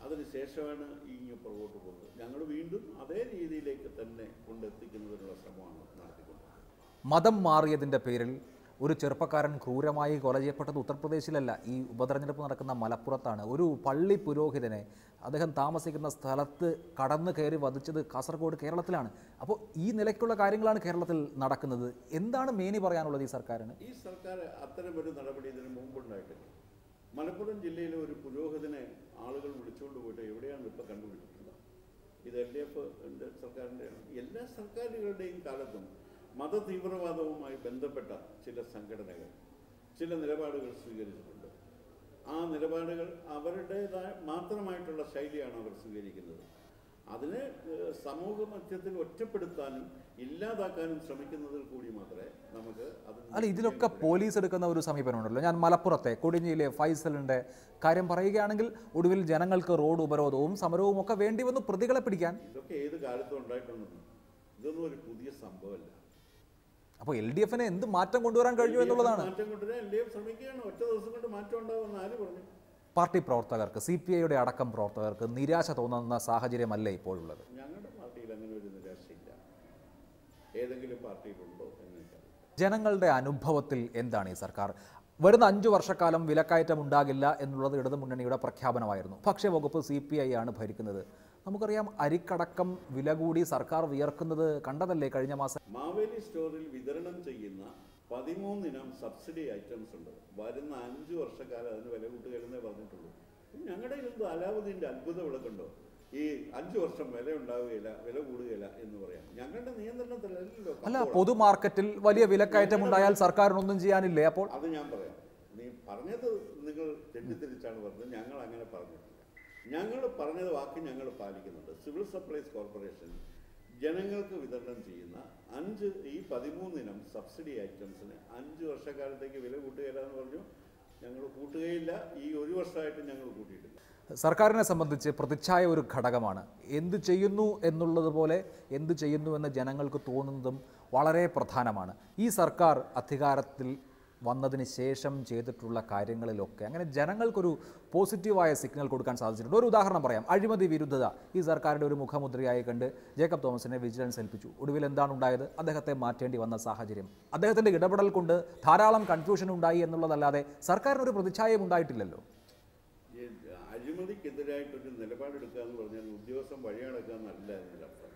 അതിനുശേഷമാണ് ഇങ്ങ് പുറകോട്ട് പോകുന്നത്. ഞങ്ങൾ വീണ്ടും അതേ രീതിയിലേക്ക് തന്നെ കൊണ്ടെത്തിക്കുന്നതിനുള്ള ശ്രമമാണ് നടത്തിക്കൊണ്ടിരിക്കുന്നത്. മതം മാറിയതിൻ്റെ പേരിൽ ഒരു ചെറുപ്പക്കാരൻ ക്രൂരമായി കൊല ചെയ്യപ്പെട്ടത് ഉത്തർപ്രദേശിലല്ല, ഈ ഉപതെരഞ്ഞെടുപ്പ് നടക്കുന്ന മലപ്പുറത്താണ്. ഒരു പള്ളി പുരോഹിതനെ അദ്ദേഹം താമസിക്കുന്ന സ്ഥലത്ത് കടന്നു കയറി വധിച്ചത് കാസർഗോഡ്, കേരളത്തിലാണ്. അപ്പോൾ ഈ നിലയ്ക്കുള്ള കാര്യങ്ങളാണ് കേരളത്തിൽ നടക്കുന്നത്. എന്താണ് മേനി പറയാനുള്ളത് ഈ സർക്കാരിന്? ഈ സർക്കാർ അത്തരമൊരു നടപടി ഇതിന് മുമ്പുണ്ടായിട്ടില്ല. മലപ്പുറം ജില്ലയിലെ ഒരു പുരോഹിതനെ ആളുകൾ വിളിച്ചുകൊണ്ട് പോയിട്ട് എവിടെയാണ് ഇപ്പോൾ കണ്ടുപിടിച്ചിട്ടുള്ളത്? ഇത് LDFൻ്റെ സർക്കാരിൻ്റെയാണ്. എല്ലാ സർക്കാരുകളുടെയും കാലത്തും മതതീവ്രവാദവുമായി ബന്ധപ്പെട്ട ചില സംഘടനകൾ ചില നിലപാടുകൾ സ്വീകരിച്ചിട്ടുണ്ട്. ആ നിലപാടുകൾ അവരുടേതായ മാത്രമായിട്ടുള്ള ശൈലിയാണ് അവർ സ്വീകരിക്കുന്നത്. അതിനെ സമൂഹ മധ്യത്തിൽ ഒറ്റപ്പെടുത്താനും ഇല്ലാതാക്കാനും ശ്രമിക്കുന്നതിൽ കൂടി മാത്രമേ നമുക്ക് അല്ല, ഇതിലൊക്കെ പോലീസ് എടുക്കുന്ന ഒരു സമീപനമുണ്ടല്ലോ. ഞാൻ മലപ്പുറത്തെ കൊടിഞ്ഞിയിലെ ഫൈസലിൻ്റെ കാര്യം പറയുകയാണെങ്കിൽ ഒടുവിൽ ജനങ്ങൾക്ക് റോഡ് ഉപരോധവും സമരവും ഒക്കെ വേണ്ടി വന്നു പ്രതികളെ പിടിക്കാൻ. ഇതൊക്കെ ഏത് കാലത്തും ഉണ്ടായിട്ടുണ്ടെന്ന്. ഇതൊന്നും ഒരു പുതിയ സംഭവമല്ല. അപ്പോൾ LDFന് എന്ത് മാറ്റം കൊണ്ടുവരാൻ കഴിഞ്ഞു എന്നുള്ളതാണ്. മാറ്റം കൊണ്ടുവരാൻ LDF ശ്രമിക്കുകയാണ്. ഒറ്റ ദിവസം കൊണ്ട് മാറ്റം ഉണ്ടാവുമെന്ന് ആര് പറഞ്ഞു? പാർട്ടി പ്രവർത്തകർക്ക്, CPIയുടെ അടക്കം പ്രവർത്തകർക്ക് നിരാശ തോന്നുന്ന സാഹചര്യമല്ലേ ഇപ്പോഴുള്ളത്? ഞങ്ങളുടെ പാർട്ടിയിൽ അങ്ങനെ ഒരു നിരാശയില്ല. ഏതെങ്കിലും പാർട്ടിയിലുണ്ടോ എന്ന് എനിക്കറിയില്ല. ജനങ്ങളുടെ അനുഭവത്തിൽ എന്താണ് ഈ സർക്കാർ? വരുന്ന 5 വർഷക്കാലം വിലക്കയറ്റം ഉണ്ടാകില്ല എന്നുള്ളത് ഇടതുമുന്നണിയുടെ പ്രഖ്യാപനമായിരുന്നു. ഭക്ഷ്യവകുപ്പ് CPI ആണ് ഭരിക്കുന്നത്. നമുക്കറിയാം, അരിക്കടക്കം വില കൂടി സർക്കാർ വിയർക്കുന്നത് കണ്ടതല്ലേ കഴിഞ്ഞ മാസം. മാവേലി സ്റ്റോറിൽ വിതരണം ചെയ്യുന്ന 13 ഇനം സബ്സിഡി ഐറ്റംസ് ഉണ്ട്. വരുന്ന 5 വർഷക്കാലം അതിന് വില കൂട്ടുകയെന്നേ പറഞ്ഞിട്ടുള്ളൂ. ഞങ്ങളുടെ ഇതെന്തോ അലാവുദ്ദീൻ്റെ അത്ഭുത വിളക്കുണ്ടോ ഈ 5 വർഷം വില ഉണ്ടാവുകയില്ല, വില കൂടുകയില്ല എന്ന് പറയാം? ഞങ്ങളുടെ നിയന്ത്രണത്തിലല്ലോ. അല്ല, പൊതുമാർക്കറ്റിൽ വലിയ വിലക്കയറ്റം ഉണ്ടായാൽ സർക്കാരിനൊന്നും ചെയ്യാനില്ലേ? അപ്പോൾ അത് ഞാൻ പറയാം. നീ പറഞ്ഞത് നിങ്ങൾ തെറ്റിദ്ധരിച്ചാണ് പറഞ്ഞത്. ഞങ്ങൾ അങ്ങനെ പറഞ്ഞിട്ടില്ല. ഞങ്ങൾ പറഞ്ഞത് വാക്ക് ഞങ്ങൾ പാലിക്കുന്നുണ്ട്. സിവിൽ സപ്ലൈസ് കോർപ്പറേഷൻ ജനങ്ങൾക്ക് വിതരണം ചെയ്യുന്ന 13 ഇനം സബ്സിഡി ഐറ്റംസിന് 5 വർഷക്കാലത്തേക്ക് വില കൂട്ടുകയില്ല എന്ന് പറഞ്ഞു. ഞങ്ങൾ കൂട്ടുകയില്ല. ഈ 1 വർഷമായിട്ട് ഞങ്ങൾ കൂട്ടിയിട്ടില്ല. സർക്കാരിനെ സംബന്ധിച്ച് പ്രതിച്ഛായ ഒരു ഘടകമാണ്. എന്ത് ചെയ്യുന്നു എന്നുള്ളതുപോലെ എന്ത് ചെയ്യുന്നു എന്ന് ജനങ്ങൾക്ക് തോന്നുന്നതും വളരെ പ്രധാനമാണ്. ഈ സർക്കാർ അധികാരത്തിൽ വന്നതിന് ശേഷം ചെയ്തിട്ടുള്ള കാര്യങ്ങളിലൊക്കെ അങ്ങനെ ജനങ്ങൾക്കൊരു പോസിറ്റീവായ സിഗ്നൽ കൊടുക്കാൻ സാധിച്ചിട്ടുണ്ട്. ഒരു ഉദാഹരണം പറയാം. അഴിമതി വിരുദ്ധത ഈ സർക്കാരിൻ്റെ ഒരു മുഖമുദ്രയായി കണ്ട് ജേക്കബ് തോമസിനെ വിജിലൻസ് ഏൽപ്പിച്ചു. ഒടുവിൽ എന്താണ് ഉണ്ടായത്? അദ്ദേഹത്തെ മാറ്റേണ്ടി വന്ന സാഹചര്യം. അദ്ദേഹത്തിൻ്റെ ഇടപെടൽ കൊണ്ട് ധാരാളം കൺഫ്യൂഷൻ ഉണ്ടായി എന്നുള്ളതല്ലാതെ സർക്കാരിനൊരു പ്രതിച്ഛായം ഉണ്ടായിട്ടില്ലല്ലോ. അഴിമതിക്കെതിരായിട്ടൊരു നിലപാടെടുക്കുക എന്ന് പറഞ്ഞാൽ ഉദ്യോഗസ്ഥൻ വഴിയടക്കുക എന്നല്ല എന്നതിലർത്ഥം.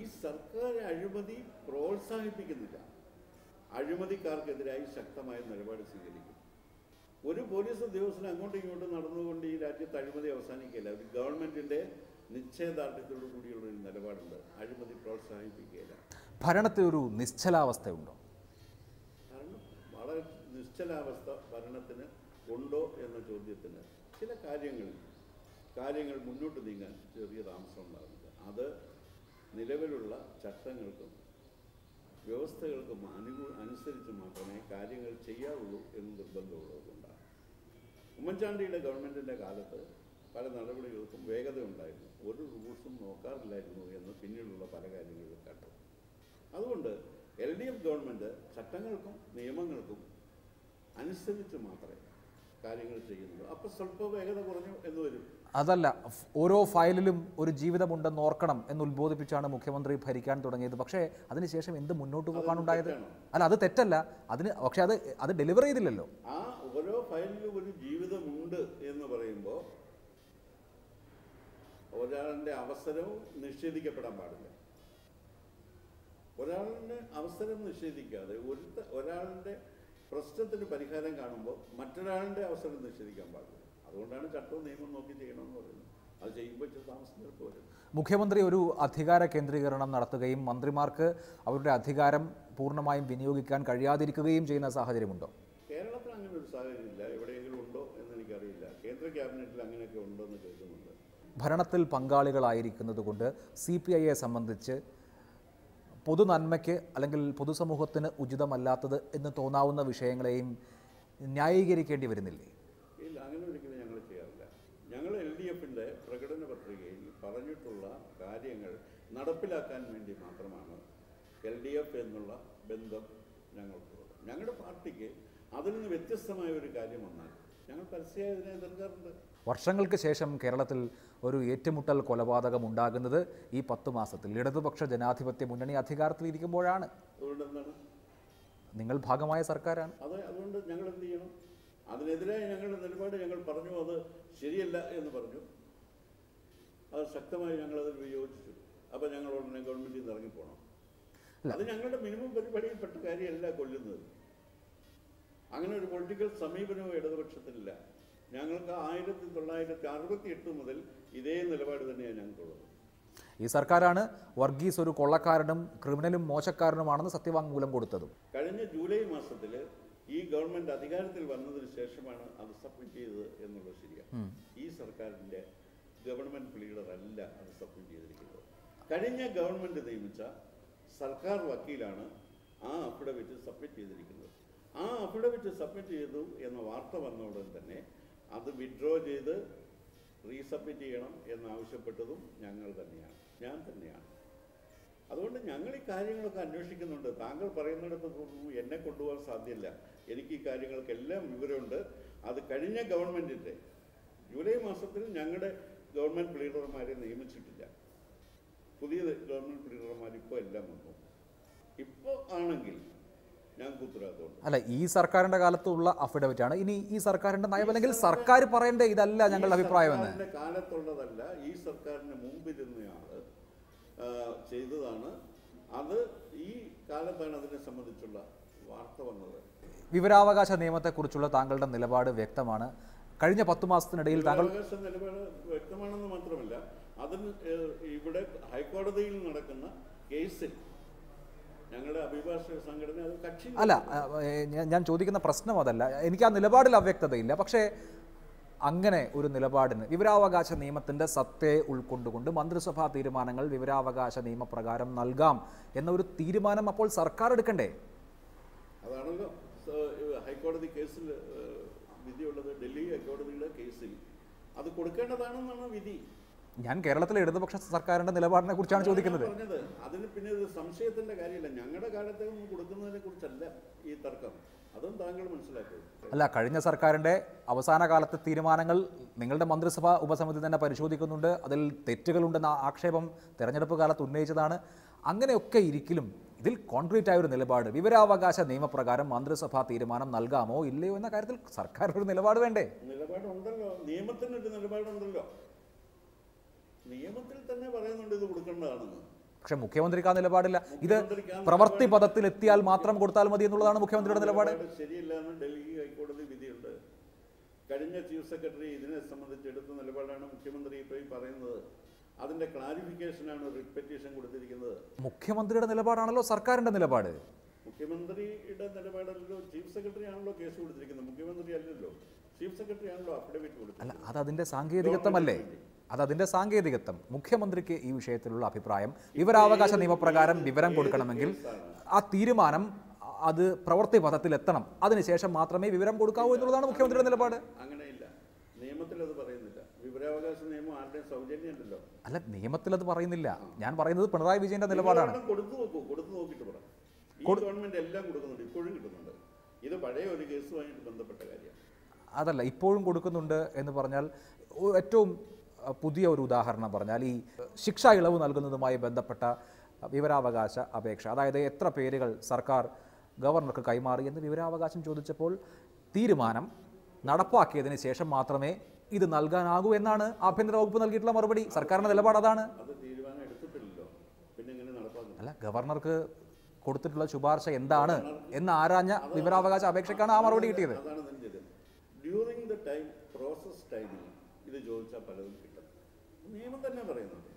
ഈ സർക്കാർ അഴിമതി പ്രോത്സാഹിപ്പിക്കുന്നില്ല. അഴിമതിക്കാർക്കെതിരായി ശക്തമായ നിലപാട് സ്വീകരിക്കും. ഒരു പോലീസ് ഉദ്യോഗസ്ഥന് അങ്ങോട്ടും ഇങ്ങോട്ടും നടന്നുകൊണ്ട് ഈ രാജ്യത്ത് അഴിമതി അവസാനിക്കുകയില്ല. ഒരു ഗവൺമെൻറ്റിൻ്റെ നിശ്ചയദാർഢ്യത്തോടു കൂടിയുള്ള ഒരു നിലപാടുണ്ട്. അഴിമതി പ്രോത്സാഹിപ്പിക്കുകയില്ല. ഭരണത്തിൽ ഒരു നിശ്ചലാവസ്ഥയുണ്ടോ? കാരണം വളരെ നിശ്ചലാവസ്ഥ ഭരണത്തിന് ഉണ്ടോ എന്ന ചോദ്യത്തിന് ചില കാര്യങ്ങൾ മുന്നോട്ട് നീങ്ങാൻ ചെറിയ താമസം ഉണ്ടാകുന്നുണ്ട്. അത് നിലവിലുള്ള ചട്ടങ്ങൾക്കും വ്യവസ്ഥകൾക്കും അനുസരിച്ച് മാത്രമേ കാര്യങ്ങൾ ചെയ്യാവുള്ളൂ എന്ന് നിർബന്ധമുള്ളതുകൊണ്ടാണ്. ഉമ്മൻചാണ്ടിയുടെ ഗവൺമെൻറ്റിൻ്റെ കാലത്ത് പല നടപടികൾക്കും വേഗത ഉണ്ടായിരുന്നു. ഒരു റൂൾസും നോക്കാറില്ലായിരുന്നു എന്ന് പിന്നീടുള്ള പല കാര്യങ്ങളിലും കണ്ടു. അതുകൊണ്ട് LDF ഗവൺമെൻറ് ചട്ടങ്ങൾക്കും നിയമങ്ങൾക്കും അനുസരിച്ച് മാത്രമേ കാര്യങ്ങൾ ചെയ്യുന്നുള്ളൂ. അപ്പോൾ സ്വല്പം വേഗത കുറഞ്ഞു എന്ന് വരും. അതല്ല, ഓരോ ഫയലിലും ഒരു ജീവിതമുണ്ടെന്ന് ഓർക്കണം എന്ന് ഉത്ബോധിപ്പിച്ചാണ് മുഖ്യമന്ത്രി ഭരിക്കാൻ തുടങ്ങിയത്. പക്ഷേ അതിനുശേഷം എന്ത് മുന്നോട്ട് പോകാനുണ്ടായത്? അല്ല, അത് തെറ്റല്ല. പക്ഷെ അത് ഡെലിവർ ചെയ്തില്ലല്ലോ. ആ ഓരോ ഫയലിലും ഒരു ജീവിതമുണ്ട് എന്ന് പറയുമ്പോൾ ഒരാളുടെ അവസരവും നിഷേധിക്കപ്പെടാൻ പാടില്ല. ഒരാളുടെ അവസരം നിഷേധിക്കാതെ ഒരാളുടെ പ്രശ്നത്തിന് പരിഹാരം കാണുമ്പോൾ മറ്റൊരാളുടെ അവസരം നിഷേധിക്കാൻ പാടില്ല. അതുകൊണ്ടാണ് ചട്ടവും നിയമം നോക്കി ചെയ്യണമെന്ന് പറയുന്നത്. അത് ചെയ്യുമ്പോൾ താമസം ചിലപ്പോൾ വരും. മുഖ്യമന്ത്രി ഒരു അധികാര കേന്ദ്രീകരണം നടത്തുകയും മന്ത്രിമാർക്ക് അവരുടെ അധികാരം പൂർണ്ണമായും വിനിയോഗിക്കാൻ കഴിയാതിരിക്കുകയും ചെയ്യുന്ന സാഹചര്യമുണ്ടോ? കേരളത്തിൽ അങ്ങനെ ഒരു സാഹചര്യമില്ല. എവിടെയെങ്കിലും ഉണ്ടോ എന്ന് എനിക്കറിയില്ല. കേന്ദ്ര ക്യാബിനറ്റിൽ അങ്ങനെയൊക്കെ ഉണ്ടോ എന്ന് കേൾക്കുന്നുണ്ട്. ഭരണത്തിൽ പങ്കാളികളായിരിക്കുന്നത് കൊണ്ട് CPIയെ സംബന്ധിച്ച് പൊതുനന്മയ്ക്ക് അല്ലെങ്കിൽ പൊതുസമൂഹത്തിന് ഉചിതമല്ലാത്തത് എന്ന് തോന്നാവുന്ന വിഷയങ്ങളെയും ന്യായീകരിക്കേണ്ടി വരുന്നില്ലേ? ഇല്ല, അങ്ങനെ ഒരിക്കലും ഞങ്ങൾ ചെയ്യാറില്ല. ഞങ്ങൾ LDFൻ്റെ പ്രകടന പത്രികയിൽ പറഞ്ഞിട്ടുള്ള കാര്യങ്ങൾ നടപ്പിലാക്കാൻ വേണ്ടി മാത്രമാണ് LDF എന്നുള്ള ബന്ധം ഞങ്ങൾക്കുള്ളത്. ഞങ്ങളുടെ പാർട്ടിക്ക് അതിൽ നിന്ന് വ്യത്യസ്തമായ ഒരു കാര്യം വന്നാൽ ഞങ്ങൾ പരസ്യമായി ഇതിനെ എതിർക്കാറുണ്ട്. വർഷങ്ങൾക്ക് ശേഷം കേരളത്തിൽ ഒരു ഏറ്റുമുട്ടൽ കൊലപാതകം ഉണ്ടാകുന്നത് ഈ 10 മാസത്തിൽ ഇടതുപക്ഷ ജനാധിപത്യ മുന്നണി അധികാരത്തിലിരിക്കുമ്പോഴാണ്. അതുകൊണ്ട് എന്താണ്? നിങ്ങൾ ഭാഗമായ സർക്കാരാണ്. അതുകൊണ്ട് ഞങ്ങൾ എന്ത് ചെയ്യണം? അതിനെതിരായി ഞങ്ങളുടെ നിലപാട് ഞങ്ങൾ പറഞ്ഞു. അത് ശരിയല്ല എന്ന് പറഞ്ഞു. അത് ശക്തമായി ഞങ്ങളതിൽ വിയോജിച്ചു. അപ്പോൾ ഞങ്ങൾ ഉടനെ ഗവൺമെൻറ്റിൽ നിന്ന് ഇറങ്ങിപ്പോണം. അത് ഞങ്ങളുടെ മിനിമം പരിപാടിയിൽപ്പെട്ട കാര്യമല്ല കൊല്ലുന്നത്. അങ്ങനെ ഒരു പൊളിറ്റിക്കൽ സമീപനവും ഇടതുപക്ഷത്തിലില്ല. ഞങ്ങൾക്ക് 1968 മുതൽ ഇതേ നിലപാട് തന്നെയാണ് ഞങ്ങൾക്കുള്ളത്. ഈ സർക്കാരാണ് വർഗീസ് ഒരു കൊള്ളക്കാരനും ക്രിമിനലും മോശക്കാരനുമാണെന്ന് സത്യവാങ്മൂലം കൊടുത്തതും. കഴിഞ്ഞ ജൂലൈ മാസത്തിൽ ഈ ഗവൺമെൻറ് അധികാരത്തിൽ വന്നതിന് ശേഷമാണ് അത് സബ്മിറ്റ് ചെയ്തത് എന്നുള്ളത് ശരിയാണ്. ഈ സർക്കാരിൻ്റെ ഗവൺമെൻറ് ലീഡറല്ല അത് സബ്മിറ്റ് ചെയ്തിരിക്കുന്നത്. കഴിഞ്ഞ ഗവൺമെൻറ് നിയമിച്ച സർക്കാർ വക്കീലാണ് ആ അഫിഡവിറ്റ് സബ്മിറ്റ് ചെയ്തിരിക്കുന്നത്. ആ അഫിഡവിറ്റ് സബ്മിറ്റ് ചെയ്തു എന്ന വാർത്ത വന്ന ഉടൻ തന്നെ അത് വിഡ്രോ ചെയ്ത് റീസബ്മിറ്റ് ചെയ്യണം എന്നാവശ്യപ്പെട്ടതും ഞാൻ തന്നെയാണ്. അതുകൊണ്ട് ഞങ്ങൾ ഈ കാര്യങ്ങളൊക്കെ അന്വേഷിക്കുന്നുണ്ട്. താങ്കൾ പറയുന്നിടത്ത് എന്നെ കൊണ്ടുപോകാൻ സാധ്യമല്ല. എനിക്ക് ഈ കാര്യങ്ങൾക്കെല്ലാം വിവരമുണ്ട്. അത് കഴിഞ്ഞ ഗവൺമെൻറ്റിൻ്റെ ജൂലൈ മാസത്തിൽ ഞങ്ങളുടെ ഗവൺമെൻറ് ലീഡർമാരെ നിയമിച്ചിട്ടില്ല. പുതിയ ഗവൺമെൻറ് ലീഡർമാർ ഇപ്പോൾ എല്ലാം വന്നു. ഇപ്പോൾ ആണെങ്കിൽ ഞങ്ങൾക്ക് ഉത്തരവാദിത്തമുണ്ട്. അല്ല, ഈ സർക്കാരിൻ്റെ കാലത്തുള്ള അഫിഡവിറ്റ് ആണ്. ഇനി ഈ സർക്കാരിൻ്റെ നയം അല്ലെങ്കിൽ സർക്കാർ പറയേണ്ട ഇതല്ല ഞങ്ങളുടെ അഭിപ്രായം എന്ന് കാലത്തുള്ളതല്ല. ഈ സർക്കാരിന് മുമ്പിരുന്നയാൾ ചെയ്തതാണ്. അത് ഈ കാലത്താണ് അതിനെ സംബന്ധിച്ചുള്ള വാർത്ത വന്നത്. വിവരാവകാശ നിയമത്തെക്കുറിച്ചുള്ള താങ്കളുടെ നിലപാട് വ്യക്തമാണ്. കഴിഞ്ഞ 10 മാസത്തിനിടയിൽ താങ്കൾ വിവരാവകാശ നിലപാട് വ്യക്തമാണെന്ന് മാത്രമല്ല, അതിന് ഇവിടെ ഹൈക്കോടതിയിൽ നടക്കുന്ന കേസിൽ ഞങ്ങളുടെ അഭിഭാഷക സംഘടന അത് കക്ഷി അല്ല, ഞാൻ ചോദിക്കുന്ന പ്രശ്നം അതല്ല. എനിക്ക് ആ നിലപാടിൽ അവ്യക്തതയില്ല. പക്ഷേ അങ്ങനെ ഒരു നിലപാടിന് വിവരാവകാശ നിയമത്തിൻ്റെ സത്തയെ ഉൾക്കൊണ്ടുകൊണ്ട് മന്ത്രിസഭാ തീരുമാനങ്ങൾ വിവരാവകാശ നിയമപ്രകാരം നൽകാം എന്ന ഒരു തീരുമാനം അപ്പോൾ സർക്കാർ എടുക്കണ്ടേ? അതാണല്ലോ ഹൈക്കോടതി കേസിൽ വിധിയുള്ളത്. ഡൽഹി ഹൈക്കോടതിയുടെ കേസിൽ അത് കൊടുക്കേണ്ടതാണെന്നാണ് വിധി. ഞാൻ കേരളത്തിലെ ഇടതുപക്ഷ സർക്കാരിന്റെ നിലപാടിനെ കുറിച്ചാണ് ചോദിക്കുന്നത്. പറഞ്ഞത് അതിന് പിന്നെ ഒരു സംശയത്തിന്റെ കാര്യമില്ല. ഞങ്ങളുടെ കാലത്തെ ഒന്നും കൊടുക്കുന്നതിനെ കുറിച്ചല്ല ഈ തർക്കം. അതും താങ്കൾ മനസ്സിലാക്കുക. അല്ല, കഴിഞ്ഞ സർക്കാരിന്റെ അവസാന കാലത്തെ തീരുമാനങ്ങൾ നിങ്ങളുടെ മന്ത്രിസഭാ ഉപസമിതി തന്നെ പരിശോധിക്കുന്നുണ്ട്. അതിൽ തെറ്റുകളുണ്ടെന്ന ആക്ഷേപം തെരഞ്ഞെടുപ്പ് കാലത്ത് ഉന്നയിച്ചതാണ്. അങ്ങനെയൊക്കെ ഇരിക്കലും ഇതിൽ കോൺക്രീറ്റ് ആയ ഒരു നിലപാട് വിവരാവകാശ നിയമപ്രകാരം മന്ത്രിസഭാ തീരുമാനം നൽകാമോ ഇല്ലയോ എന്ന കാര്യത്തിൽ സർക്കാർ ഒരു നിലപാട് വേണ്ടേ? നിലപാടുണ്ടല്ലോ, നിയമത്തിനൊരു നിലപാടുണ്ടല്ലോ. നിയമത്തിൽ തന്നെ പറയുന്നുണ്ട് ഇത് കൊടുക്കേണ്ടതാണെന്ന്. പക്ഷെ മുഖ്യമന്ത്രിക്ക് ആ നിലപാടില്ല. ഇത് പ്രവൃത്തി പദത്തിൽ എത്തിയാൽ മാത്രം കൊടുത്താൽ മതി എന്നുള്ളതാണ് മുഖ്യമന്ത്രിയുടെ നിലപാട്. ശരിയല്ല എന്ന് ഡൽഹി ഹൈക്കോടതി വിധിയുണ്ട്. കഴിഞ്ഞ ചീഫ് സെക്രട്ടറി ഇതിനെ സംബന്ധിച്ച് എടുത്ത നിലപാടാണ് മുഖ്യമന്ത്രി ഇപ്പോൾ ഈ പറയുന്നത്. അതിന്റെ ക്ലാരിഫിക്കേഷനാണ് റിപ്പറ്റീഷൻ കൊടുത്തിരിക്കുന്നത്. മുഖ്യമന്ത്രിയുടെ നിലപാടാണല്ലോ സർക്കാരിന്റെ നിലപാട്. മുഖ്യമന്ത്രിയുടെ നിലപാടല്ലോ, ചീഫ് സെക്രട്ടറി ആണല്ലോ കേസ് കൊടുത്തിരിക്കുന്നത്. മുഖ്യമന്ത്രി അല്ലല്ലോ, ചീഫ് സെക്രട്ടറി ആണല്ലോ അഫിഡവിറ്റ് കൊടുത്തത്. അല്ല, അതതിന്റെ സാങ്കേതികത്വമല്ലേ? അതതിന്റെ സാങ്കേതികത്വം. മുഖ്യമന്ത്രിക്ക് ഈ വിഷയത്തിലുള്ള അഭിപ്രായം വിവരാവകാശ നിയമപ്രകാരം വിവരം കൊടുക്കണമെങ്കിൽ ആ തീരുമാനം അത് പ്രവൃത്തി പദത്തിൽ എത്തണം. അതിനുശേഷം മാത്രമേ വിവരം കൊടുക്കാവൂ എന്നുള്ളതാണ് മുഖ്യമന്ത്രിയുടെ നിലപാട്. അങ്ങനെയില്ല, നിയമത്തിൽ അത് പറയുന്നില്ല. വിവരാവകാശ നിയമം ആരുടെയും സൗജന്യമല്ലല്ലോ. അല്ല, നിയമത്തിൽ അത് പറയുന്നില്ല. ഞാൻ പറയുന്നത് പിണറായി വിജയന്റെ നിലപാടാണ്. കൊടുത്തു നോക്കിയിട്ട് പറ. ഈ ഗവൺമെന്റ് എല്ലാം കൊടുക്കുന്നുണ്ട്, ഇപ്പോഴും കിട്ടുന്നുണ്ട്. ഇത് പഴയ ഒരു കേസുമായിട്ട് ബന്ധപ്പെട്ട കാര്യമാണ്. അതല്ല, ഇപ്പോഴും കൊടുക്കുന്നുണ്ട് എന്ന് പറഞ്ഞാൽ ഏറ്റവും പുതിയ ഒരു ഉദാഹരണം പറഞ്ഞാൽ ഈ ശിക്ഷാ ഇളവ് നൽകുന്നതുമായി ബന്ധപ്പെട്ട വിവരാവകാശ അപേക്ഷ, അതായത് എത്ര പേരുകൾ സർക്കാർ ഗവർണർക്ക് കൈമാറി എന്ന് വിവരാവകാശം ചോദിച്ചപ്പോൾ തീരുമാനം നടപ്പാക്കിയതിന് ശേഷം മാത്രമേ ഇത് നൽകാനാകൂ എന്നാണ് ആഭ്യന്തര വകുപ്പ് നൽകിയിട്ടുള്ള മറുപടി. സർക്കാരിന്റെ നിലപാട് അതാണ്. അല്ല, ഗവർണർക്ക് കൊടുത്തിട്ടുള്ള ശുപാർശ എന്താണ് എന്ന് ആരാഞ്ഞ വിവരാവകാശ അപേക്ഷയ്ക്കാണ് ആ മറുപടി കിട്ടിയത്. ഡ്യൂറിംഗ് ദ ടൈം പ്രോസസ് ടൈമിൽ ഇത് ചോദിച്ചാൽ പലതും കിട്ടും. നിയമം തന്നെ പറയുന്നുണ്ട്.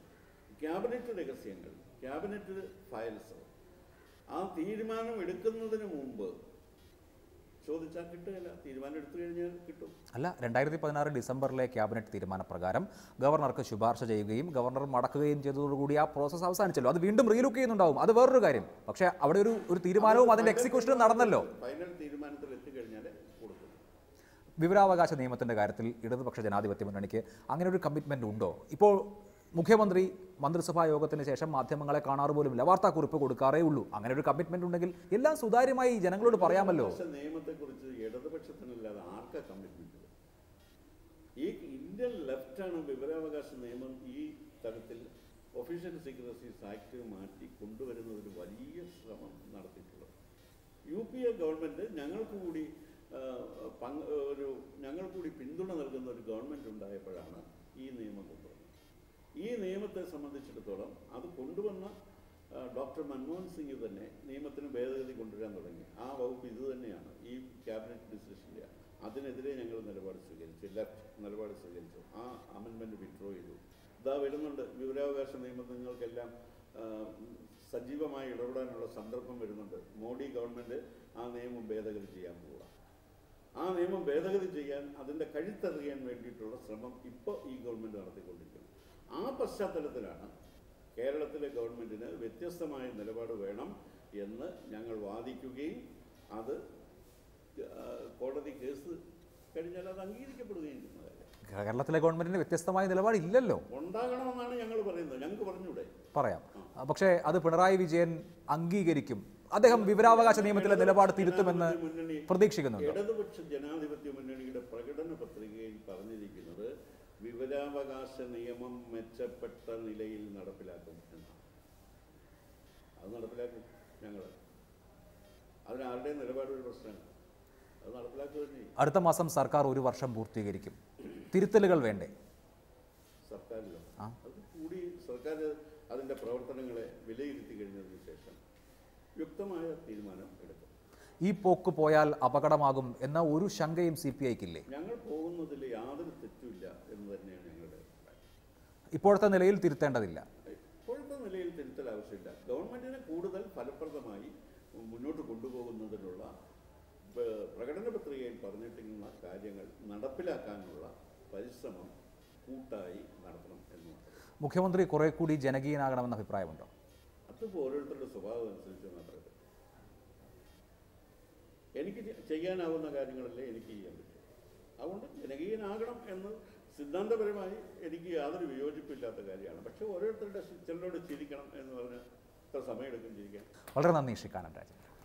ക്യാബിനറ്റ് രഹസ്യങ്ങൾ, ക്യാബിനറ്റ് ഫയൽസ്, ആ തീരുമാനം എടുക്കുന്നതിന് മുമ്പ് ചോദിച്ചാൽ കിട്ടുകയില്ല. തീരുമാനം എടുത്തു കഴിഞ്ഞാൽ കിട്ടും. അല്ല, 2016 ഡിസംബറിലെ ക്യാബിനറ്റ് തീരുമാനപ്രകാരം ഗവർണർക്ക് ശുപാർശ ചെയ്യുകയും ഗവർണർ മടക്കുകയും ചെയ്തതോടുകൂടി ആ പ്രോസസ്സ് അവസാനിച്ചല്ലോ. അത് വീണ്ടും റീലുക്ക് ചെയ്യുന്നുണ്ടാവും, അത് വേറൊരു കാര്യം. പക്ഷേ അവിടെ ഒരു തീരുമാനവും അതിൻ്റെ എക്സിക്യൂഷനും നടന്നല്ലോ. ഫൈനൽ തീരുമാനത്തിൽ എത്തിക്കഴിഞ്ഞാൽ കൊടുക്കും. വിവരാവകാശ നിയമത്തിൻ്റെ കാര്യത്തിൽ ഇടതുപക്ഷ ജനാധിപത്യ മുന്നണിക്ക് അങ്ങനെ ഒരു കമ്മിറ്റ്മെൻ്റ് ഉണ്ടോ? ഇപ്പോൾ മുഖ്യമന്ത്രി മന്ത്രിസഭാ യോഗത്തിന് ശേഷം മാധ്യമങ്ങളെ കാണാറ് പോലുമില്ല, വാർത്താക്കുറിപ്പ് കൊടുക്കാറേ ഉള്ളൂ. അങ്ങനെ ഒരു കമ്മിറ്റ്മെന്റ് ഉണ്ടെങ്കിൽ എല്ലാം സുതാര്യമായി ജനങ്ങളോട് പറയാമല്ലോ. നിയമത്തെക്കുറിച്ച് ഇടതുപക്ഷത്തിനല്ലാതെ ആർക്കാ കമ്മിറ്റ്മെന്റ്? ഈ ഇന്ത്യൻ ലെഫ്റ്റാണ് വിവരാവകാശ നിയമം ഈ തരത്തിൽ ഒഫീഷ്യൽ സീക്രസീസ് ആക്ട് മാറ്റി കൊണ്ടുവരുന്നതിന് വലിയ ശ്രമം നടത്തിയിട്ടുള്ളത്. UPA ഗവൺമെന്റ് ഞങ്ങൾക്ക് കൂടി പിന്തുണ നൽകുന്ന ഒരു ഗവൺമെന്റ് ഉണ്ടായപ്പോഴാണ് ഈ നിയമം കൊണ്ടുവന്നത്. ഈ നിയമത്തെ സംബന്ധിച്ചിടത്തോളം അത് കൊണ്ടുവന്ന ഡോക്ടർ മൻമോഹൻ സിംഗ് തന്നെ നിയമത്തിന് ഭേദഗതി കൊണ്ടുവരാൻ തുടങ്ങി. ആ വകുപ്പ് ഇത് തന്നെയാണ്, ഈ ക്യാബിനറ്റ് ഡിസിഷൻ്റെ. അതിനെതിരെ ഞങ്ങൾ നിലപാട് സ്വീകരിച്ചു, ലെഫ്റ്റ് നിലപാട് സ്വീകരിച്ചു. ആ അമെൻമെൻറ്റ് വിഡ്രോ ചെയ്തു. ഇതാ വരുന്നുണ്ട്, വിവരാവകാശ നിയമങ്ങൾക്കെല്ലാം സജീവമായി ഇടപെടാനുള്ള സന്ദർഭം വരുന്നുണ്ട്. മോഡി ഗവൺമെൻറ് ആ നിയമം ഭേദഗതി ചെയ്യാൻ പോവുക. ആ നിയമം ഭേദഗതി ചെയ്യാൻ, അതിൻ്റെ കഴുത്തറിയാൻ വേണ്ടിയിട്ടുള്ള ശ്രമം ഇപ്പോൾ ഈ ഗവൺമെൻറ് നടത്തിക്കൊണ്ടിരിക്കുന്നു. ആ പശ്ചാത്തലത്തിലാണ് കേരളത്തിലെ ഗവൺമെൻറ്റിന് വ്യത്യസ്തമായ നിലപാട് വേണം എന്ന് ഞങ്ങൾ വാദിക്കുകയും അത് കോടതി കേസ് കഴിഞ്ഞാൽ അത് അംഗീകരിക്കപ്പെടുകയും ചെയ്യുന്നത്. കേരളത്തിലെ ഗവൺമെന്റിന് വ്യത്യസ്തമായ നിലപാട് ഇല്ലല്ലോ, ഉണ്ടാകണമെന്നാണ് ഞങ്ങൾ പറയുന്നത്. ഞങ്ങൾക്ക് പറഞ്ഞൂടെ? പറയാം. പക്ഷേ അത് പിണറായി വിജയൻ അംഗീകരിക്കും, അദ്ദേഹം വിവരാവകാശ നിയമത്തിലെ നിലപാട് തിരുത്തുമെന്ന് പ്രതീക്ഷിക്കുന്നുണ്ട്. ഇടതുപക്ഷ ജനാധിപത്യ മുന്നണിയുടെ പ്രകടന പത്രികയിൽ പറഞ്ഞിരിക്കുന്നത് വിവരാവകാശ നിയമം മെച്ചപ്പെട്ട നിലയിൽ നടപ്പിലാക്കും എന്നാണ്. അത് നടപ്പിലാക്കും ഞങ്ങൾ. അതിനാരുടെ നിലപാട് ഒരു പ്രശ്നമാണ്, അത് നടപ്പിലാക്കുക തന്നെ. അടുത്ത മാസം സർക്കാർ 1 വർഷം പൂർത്തീകരിക്കും. തിരുത്തലുകൾ വേണ്ടേ സർക്കാരിലോ? അത് കൂടി സർക്കാർ അതിൻ്റെ പ്രവർത്തനങ്ങളെ വിലയിരുത്തി കഴിഞ്ഞതിന് ശേഷം യുക്തമായ തീരുമാനം എടുക്കും. ഈ പോക്ക് പോയാൽ അപകടമാകും എന്ന ഒരു ശങ്കയും CPIക്കില്ലേ? ഞങ്ങൾ പോകുന്നതിൽ യാതൊരു തെറ്റുമില്ല എന്ന് തന്നെയാണ് ഞങ്ങളുടെ അഭിപ്രായം. ഇപ്പോഴത്തെ നിലയിൽ തിരുത്തേണ്ടതില്ല. ഇപ്പോഴത്തെ നിലയിൽ തിരുത്തൽ ആവശ്യമില്ല. ഗവൺമെൻറ്റിനെ കൂടുതൽ ഫലപ്രദമായി മുന്നോട്ട് കൊണ്ടുപോകുന്നതിനുള്ള പ്രകടന പത്രികയിൽ പറഞ്ഞിട്ടുള്ള കാര്യങ്ങൾ നടപ്പിലാക്കാനുള്ള പരിശ്രമം കൂട്ടായി നടത്തണം എന്ന് മാത്രം. മുഖ്യമന്ത്രി കുറെ കൂടി ജനകീയനാകണമെന്ന അഭിപ്രായമുണ്ടോ? അതിപ്പോൾ ഓരോരുത്തരുടെ സ്വഭാവം അനുസരിച്ച് മാത്രമേ. എനിക്ക് ചെയ്യാനാവുന്ന കാര്യങ്ങളല്ലേ എനിക്ക് ചെയ്യാൻ പറ്റും. അതുകൊണ്ട് ജനകീയനാകണം എന്ന് സിദ്ധാന്തപരമായി എനിക്ക് യാതൊരു വിയോജിപ്പില്ലാത്ത കാര്യമാണ്. പക്ഷേ ഓരോരുത്തരുടെ ചിലരോട് ചിരിക്കണം എന്ന് പറഞ്ഞാൽ ഇത്ര സമയമെടുക്കും ചിരിക്കാൻ. വളരെ നന്ദി ശ്രീ കാനം രാജേന്ദ്രൻ.